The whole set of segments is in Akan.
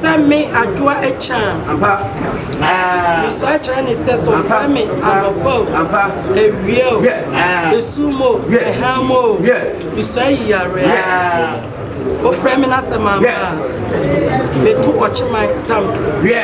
Nana Adwoa Akyaa. So I try to say so family Abuakwa. Ewio. Esumo. Ehamo. So yare. O frame na se mama. Me to watch my Pramkese.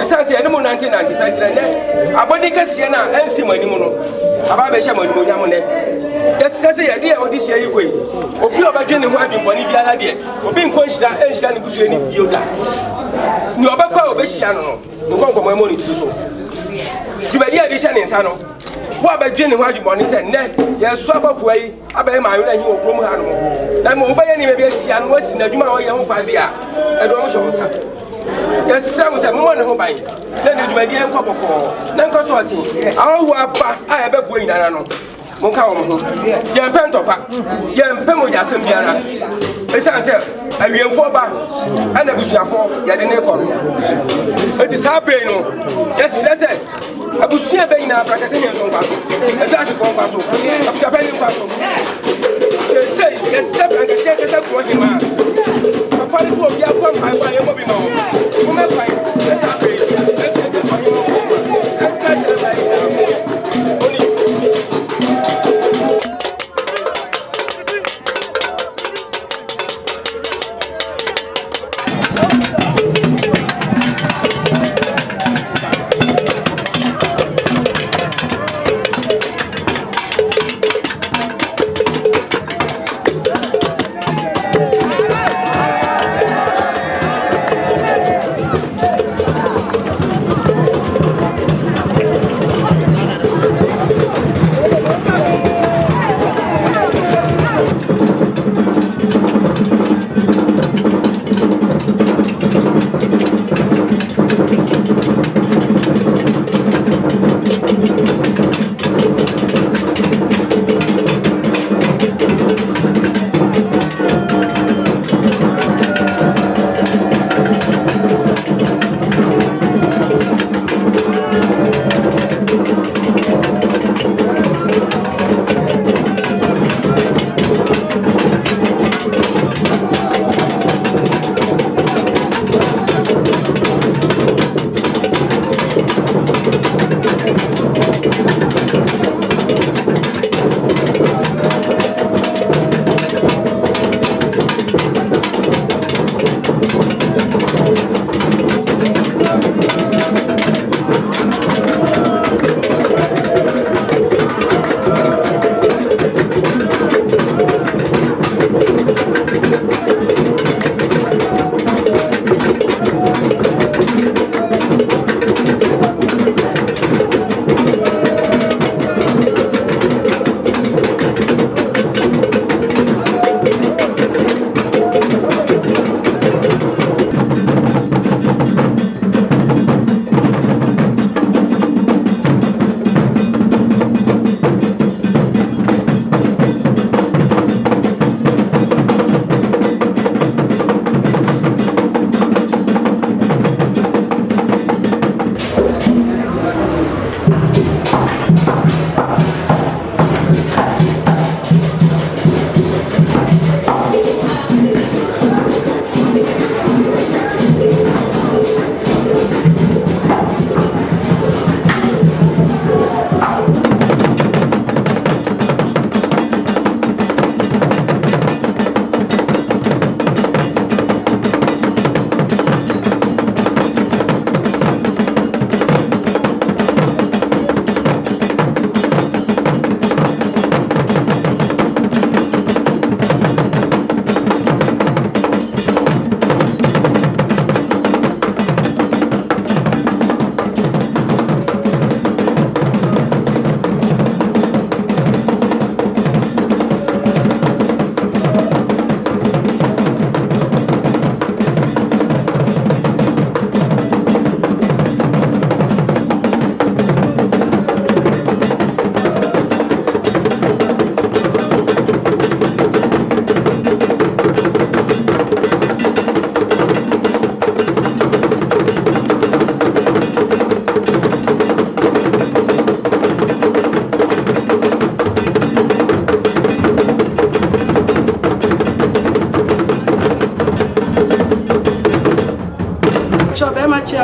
Esanse ene mo 1990 abodi kase na ansi manimu no aba be hye manimu nyam ne yesese ye de odi hye yi koi obi obadwe ne ho adwemboni biara de obi nkonhyira enhyira ne busu eni bioda ni obakwa obehia no no nkonkomo mo ni so tibadi adi hye ne nsa no wo abadwe ne ho adwemboni se ne yeso akwakuwa yi abaye maayo na hi okrom ha no na mo obaye ni me bi atia no wasi na dwuma wo ye ho kwade a edo mo hye nsa. Yes, some say, Mamma, no buy. Then you may be a couple call. Then got to it. Our wapa, I have a going down. Monkao, young Pentopa, young Pemoja Sambiana. As I said, I will fall back. And I wish you for Yadineko. It is our brain. Yes, that's it. I will see a bay now, practicing on Paso. And that's a Paso. I'm Japan Paso. They say, yes, step and the second step for him. Papa is what we are going to find by a mobile. Let's have it.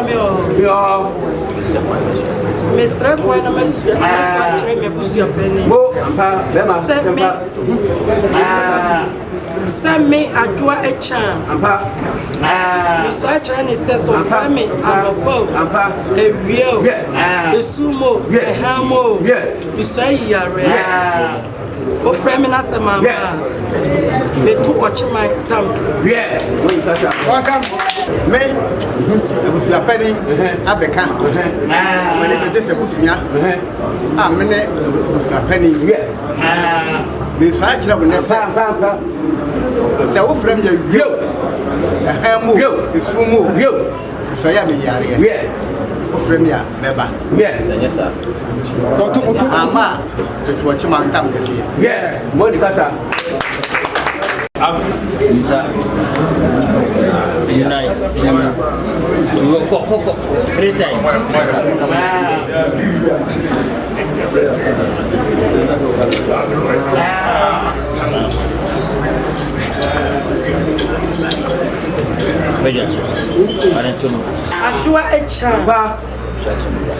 me oh. Mr. Kwana Masu, I try me Busia Penny. Send me Adwoa Akyaa. Mr. Chinese test of family, I'm a bow, a real, a sumo, a hamo, Mr. Yare. O framing as a man, they took watching my thumbs. Yeah, me, if you are penning, Abeka, when it is a buffia, a minute if you are penning, Miss Akyaa will never say, so from you, a hamu, a fumu, so I am a yard. Ofremia meba yes sir ama to watch my time this year yeah Monica sir nice to go 3 times Adwoa Akyaa.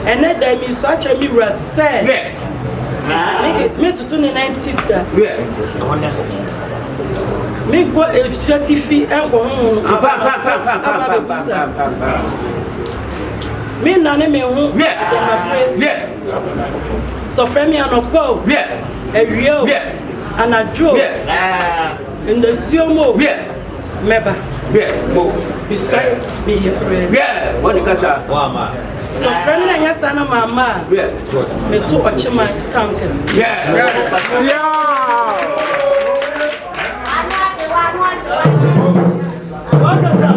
And then there is such a mirror said. Make it me to 90. Me go if 30 feet and go home. Me none me home. So friend me on a bow. A real and a joke. In the sumo. Meba. Beside me. Yeah, Monica. So friend me yes and mama. Me to watch my tankers.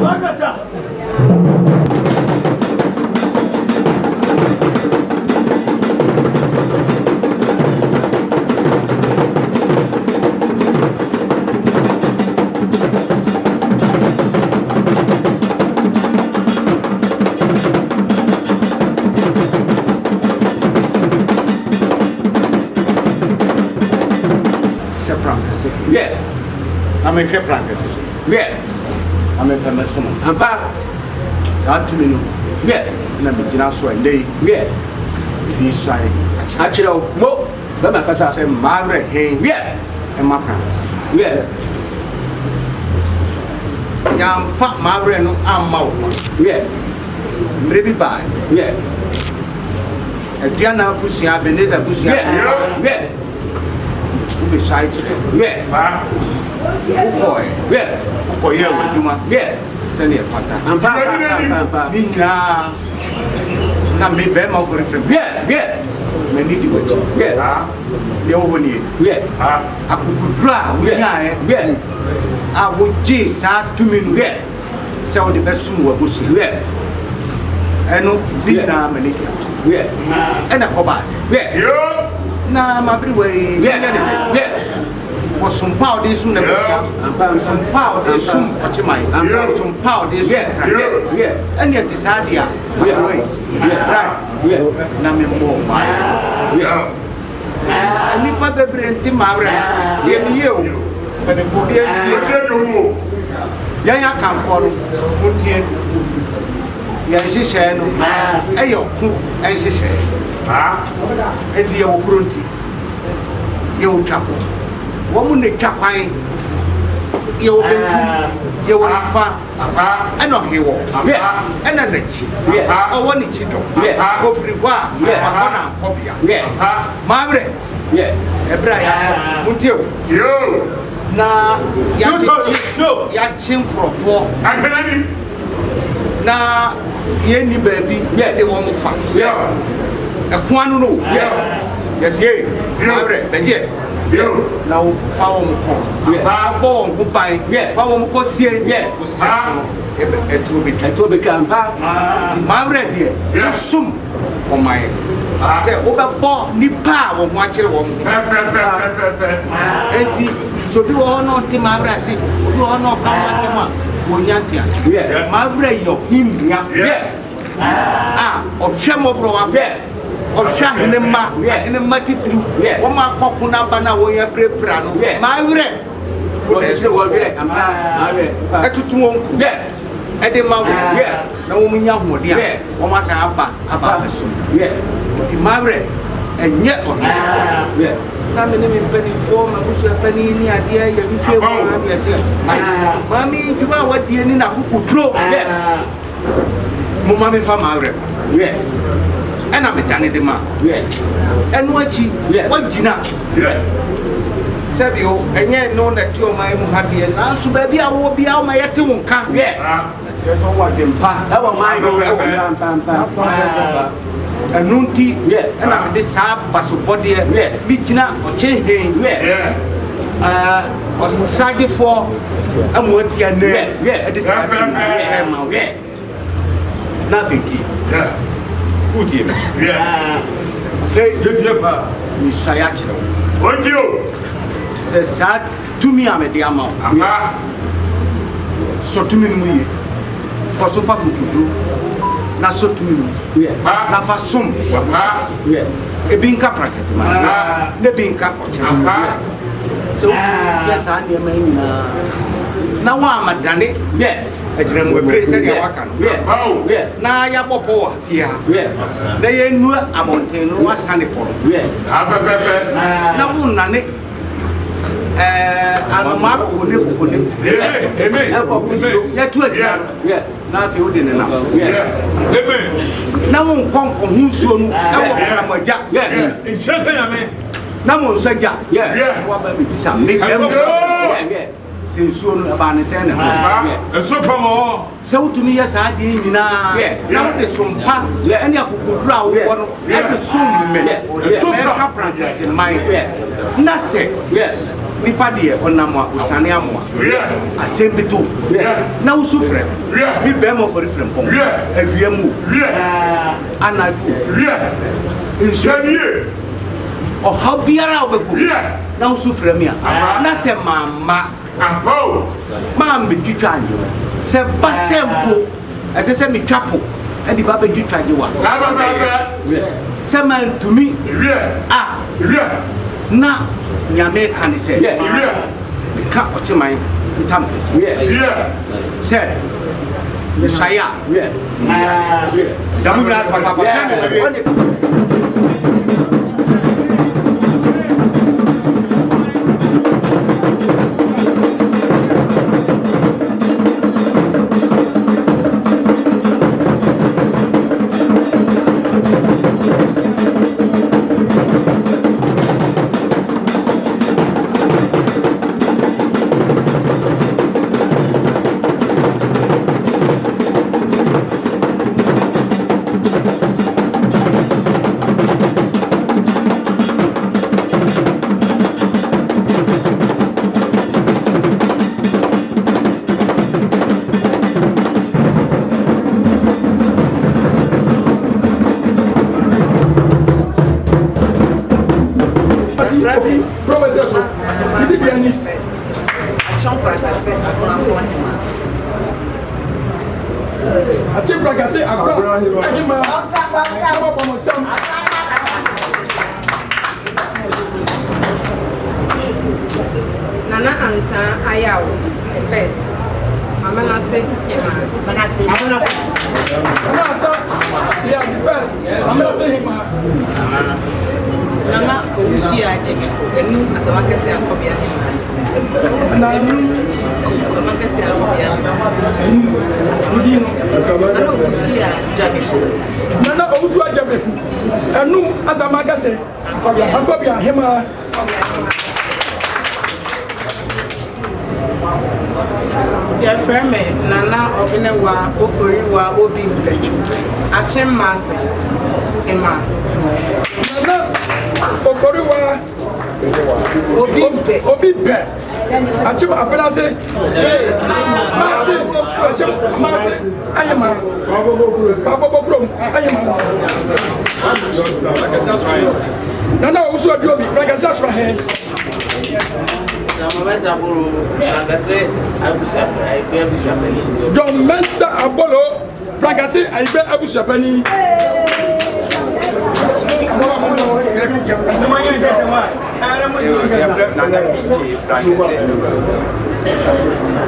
Wakasa. Yeah, I'm a fair Pramkese. Yeah, I'm a famous woman. I'm back. So to me, yeah, never did so a day. Yeah, this side. Actually, what? But my pastor said, Mawerehene. Yeah, and my Pramkese. Yeah, I'm fat Mawerehene of Akyem. Yeah, maybe bad. Yeah, Diana Busia, Beneza Busia. Yeah. Beside yeah, boy, yeah, for you, yeah, send a fata. I'm not me, Bema for a friend. Yeah, many to it. Yeah, the over near. Yeah, I could draw, yeah, I would chase out 2 minutes. Yeah, so the best soon were pushing. Yeah, and no big name, yeah, and a cobas. Yeah. Na mabriwe was some power this soon some power this soon some power this and yet this idea right na me more and if I be brenti Mawerehene see me you but the for you ya kan follow mutie ya jishe no eyo ku enjishe eti ye wokurunti ye wotwafo wo mu ne twakwan ye wo benkum ye wo fa eno hewo ena nachi owo ni chido ko firi kwa akona kopia Mawerehene ebra ya muntio na ya chinkrofo na ye ni baby de wo mu fa a quanu no, yes, ye, Mawerehene, the jet, now found born who buy, found Cossier, it will become Mawerehene, dear, soon on my say, over Nipa of watching one. So you all know the Mawerehene, you all know Kamasama, Wonyantia, Mawerehene, him, of Shamobro. Of Shahine Ma, in a matty through, one more coconut banana when you pray Prano. Mawerehene, what is the word? I'm to Edema, no woman young one, dear, almost about the soon. The Maverick, and yet, I'm in penny form, I wish a penny in the idea you feel Mammy, you know what the end of who throw. Mummy from Maverick. And I'm a tiny demand. And what you, what you know? Sabio, and yet know that you are my happy and now, so baby, I will be out my attuned camp. There's all what can pass. I want my and nunti, and I'm this sap, Basubody, Mijina, or Chain, was Sagi for and what your name, this nothing. Good him. Say, Miss Sayachino. What you? Says sad to me, I'm a dear mouth. So to me, for so far good to do. Na so to me, na for some, a binka practice, the binka. So, yes, I am now I'm a dandy. A dream with praise and Yawakan. Now Yapopo here. They knew a mountain was Sunday Polo. Now, Nane. I'm a mark of Nipuni. Yet to a gram. Not you didn't know. Now, one come from whom soon. I will come. Now, one said, yeah, what baby, some make since soon about the sand. And so come on. So to me, yes, I did now. Now the some pump, and you could draw one at the soon. So practice in my nothing. Nipadia on Nama Usaniamo. I send it to. Now, Sufre. We bemo for different home. If you move. And I do. In Shania. Or how be around the cook. Now, Sufre me. Nothing, mamma. Mammy, you try you. Say, Basempo, as I said, me chapel, and the baby you try you was. Some man to me, now, Yame can say, the cat what you mind, Pramkese. Say, Messiah, Samuel for Papa. Akyem Pramkese Abuakwa Nana Adwoa first. Mama Nase yeah, first. Mama Nase Nana Adwoa Akyaa your friend Nana Adwoa Akyaa Pramkese Akyem Apelase Mase Ayema Babobokrom Ayema Nana Adwoa Pramkese Asrahe John Mensa Abolo Pramkese Aibe Abusapani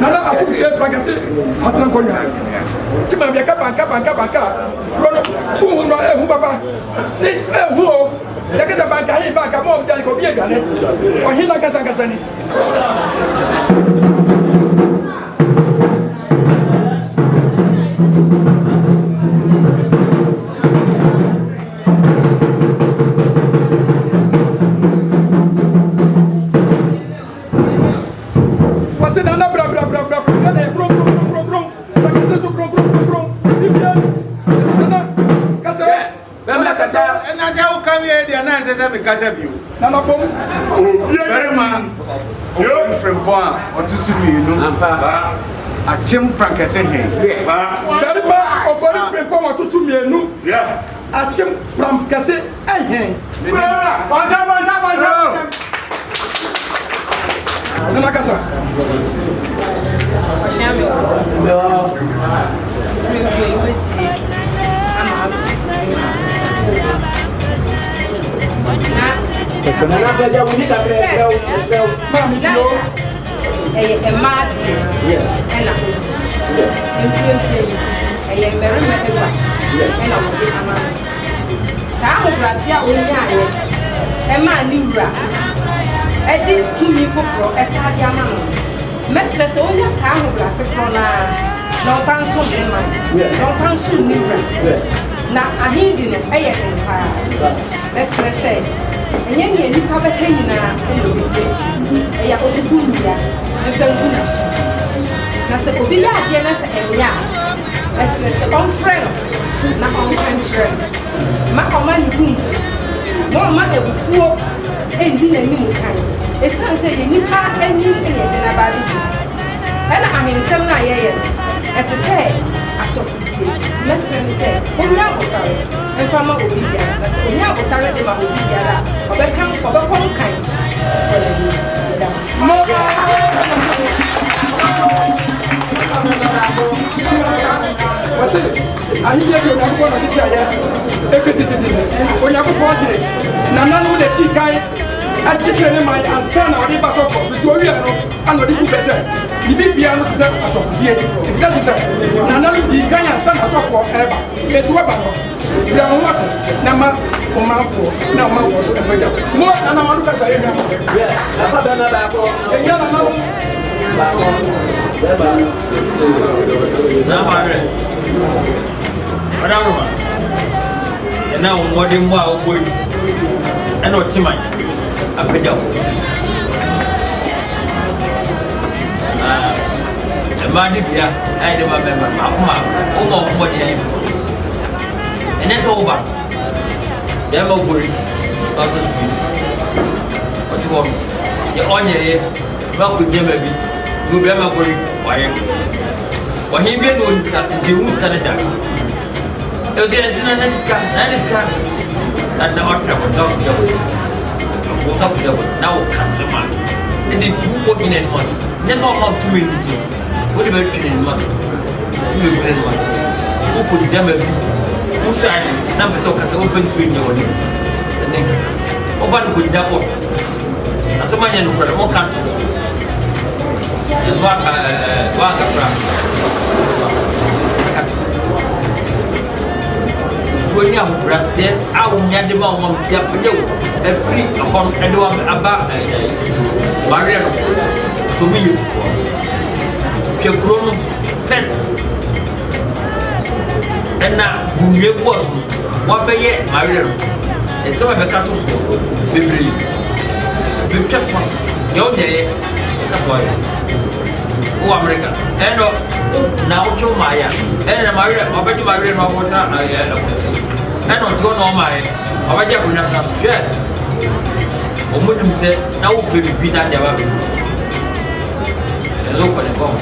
Nana Adwoa Pramkese atran konya ti ma biaka banka rono hu no ehu baba ni ehu o yakasa banka hin banka mo jani ko bi edwane o hin na kasa ni Nana bra Nana kro Pramkese so kro tibian Nana kasa Nana kasa na se o kam ye dia na se me kasa bio Nana bom very man yo from point or to see me no Akyem Pramkese he very man of foreign from point or to see me no Akyem Pramkese he Bonsa Nana kasa Edi tumi foforo esa dia ma no mesle se onya sa ho blase fro na fanso mema no fanso nibra na ahindi no eye enpa mesle se enye ni ni ka beka nyina eno bete eya odugumia efanguna na se obi ya dia na se enya mesle se on friend na on country ma o ma ni gum mo ma ebufuo endi na ni mu kan esan se ye nipa eni eye de na ba bi ena ahensem na ye ete se asofie mesen se onya botare enfama obi bia na se onya botare de ma obi bia la obekan obekon kan mo wase ahiye bi o ko na sisi aya eketititi onya ko de nana no le dikai achichere ne mai ansa na odi ba sofo so wi ano ano di ku pese bibi bia no se asofo bie tika se nana no dikai ansa na sofo eba etuwa ba no bia no wase na ma o ma fo so e beja mo nana ma duka sa ye na afa ba na ba ko e ya na no ba ko ba na ma re Madam and now what in wow boy and what you might up a job. The money, I don't remember my what and it's over. They're over it, not to speak. What you want? You're on your head, well, could never be. You remember for it, why? What he made is you won't stand down. Okay, Naniska, and the opera will not be able to now customer. And they do working in money. That's all about 2 minutes. What about in muscle? You will win one. Who put them a bit? Who signed number talk as open to your name? The next over good double. As a man who had more countries. There's one when you have Brazil, I will not demand one Japanese, a free upon Adwoa Akyaa Mawerehene to me. You grown first. And now, whom you was, what by yet, Mawerehene, and so I became to school. Baby, you kept one. Your day, that's why. Oh, America, and now to Maya, and Mawerehene, I bet you Mawerehene of water. I don't go no my. I want to have share. Omudim said, now baby beat that never. Look for the bomb.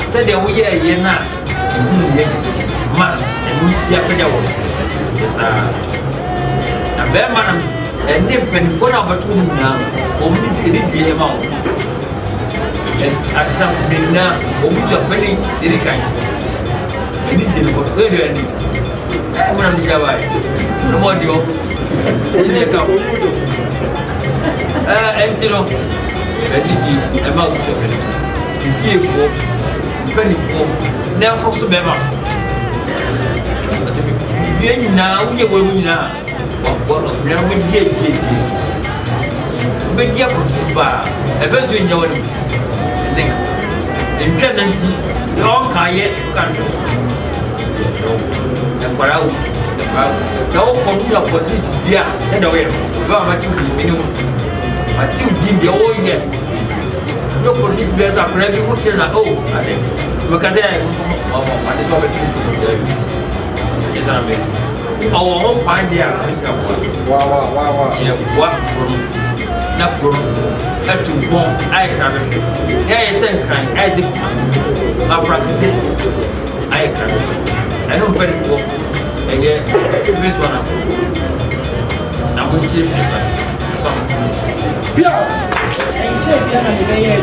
Said they were here now. Man, and we see a video. Yes, a bear man, and they penny for number 2 now. For me, they did the amount. And at some now, almost a penny, they can't. I need to go earlier. I'm going to be away. No more deal. Empty room. Ready, about shopping. If you for 24, now also be enough. Now we are going now. One of them will be a kid. But you have bar, eventually, your next. In tendency, the all kayak countries. So, the crowd, the whole community of what it's there, and away. You are much minimum. But you give the old year. No police bears are very good here. Oh, I think. Because I just want to do it. Our home find there. Wow. Yeah, what from that from that to born. I can. Yeah, it's a kind. As if I practice it, I can. I don't very well. And yeah, this one up. I'm going to Pia, and check the other day.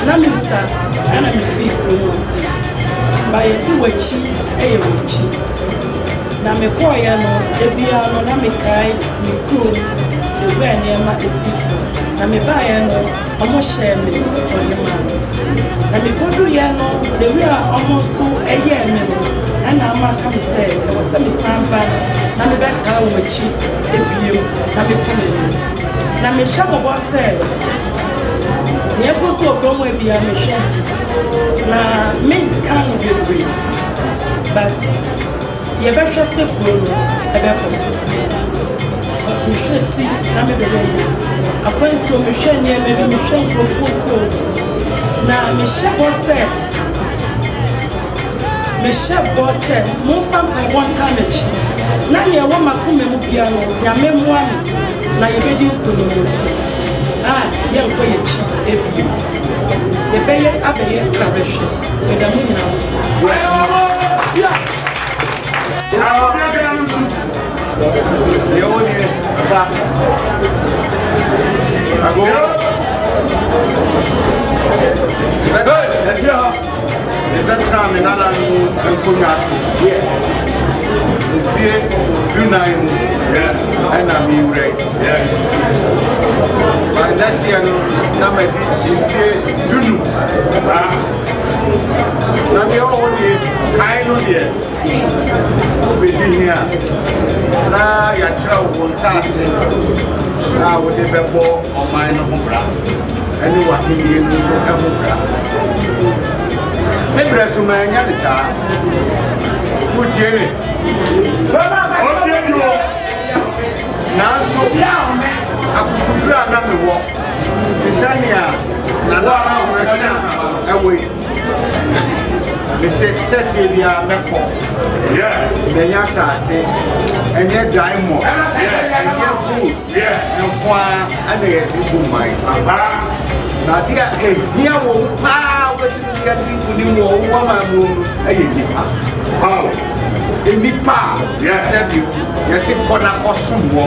Namisa, and I'm free. By a sewachi, a wachi. Namekoyano, Ebiano, Namikai, Niku, the Wenema is equal. Namibayano, almost share me for your man. Namikoyano, the we are almost so a year minute. And I'm not coming to say, there was some stampa, Namibaka, which if you, Namikumin. Namishama was said. Near Post of Rome will be a mission. Now, men can't be free. But you better say, because we should see, I went to Michelle near maybe Michelle for full clothes. Now, Michelle was said, move from my one carnage. Now, you want my piano, your memoir, now you're ready to the young boy, if you pay it up a year correction with a million and I'm by next year, number you only kind of here. Within here, now your child won't say, now would they be born on mine of Bra? Anyone in the end will come over. Maybe that's a man, Yanisa. Good year. Now, so Akukura na me wo Bisania na na away me set area meko the yasa say enye diamond enye food nkwa ana ye du mai na dia ehia wo pa wetu dia di ni wo wo ma mo aye nipa nipa sabi yesi kona kosum wo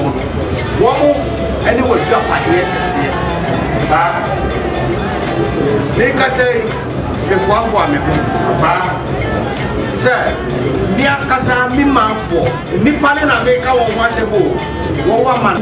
and it was just like here. They can say, the Kwaebibirem, sir, near Casa Mima for Nippon and make our once a woman.